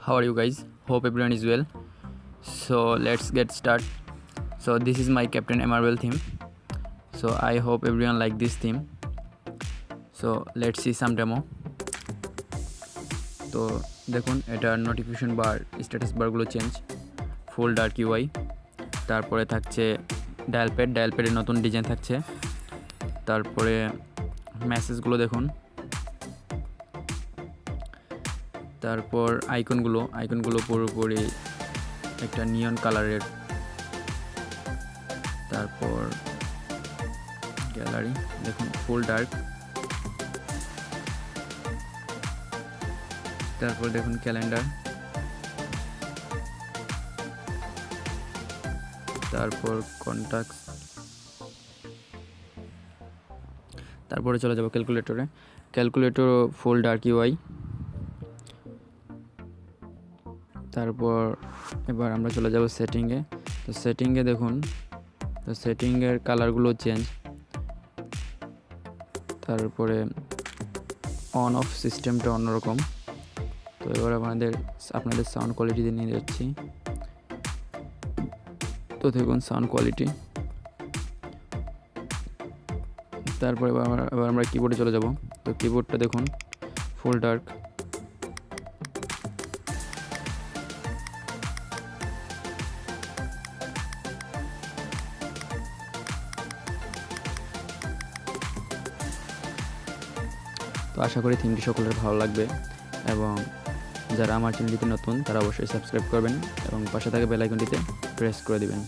How are you guys? Hope everyone is well. So let's get start. So this is my Captain Marvel theme. So I hope everyone like this theme. So let's see some demo. তো দেখুন এটার notification বার status বারগুলো change, ফুল dark UI, তারপরে থাকছে dial প্যাডের নতুন design থাকছে, তারপরে মেসেজগুলো দেখুন, তারপর আইকনগুলো পুরোপুরি একটা নিয়ন কালারের, তারপর গ্যালারি দেখুন ফুল ডার্ক, তারপর দেখুন ক্যালেন্ডার, তারপর কন্টাক্টস, তারপরে চলে যাব ক্যালকুলেটর ফুল ডার্ক ইউআই। তারপর এবার আমরা চলে যাব সেটিংয়ে। তো সেটিংয়ে দেখুন, তো সেটিংয়ের কালারগুলো চেঞ্জ, তারপরে অন অফ সিস্টেমটা অন্যরকম। তো এবার আপনাদের সাউন্ড কোয়ালিটিতে নিয়ে যাচ্ছি। তো দেখুন সাউন্ড কোয়ালিটি। তারপর এবার আমরা কিবোর্ডে চলে যাব। তো কিবোর্ডটা দেখুন ফুল ডার্ক, তো আশা করি থিমটি সকলের ভালো লাগবে, এবং যারা আমার চ্যানেলটিতে নতুন তারা অবশ্যই সাবস্ক্রাইব করবেন এবং পাশে থাকা বেল আইকনটিতে প্রেস করে দিবেন।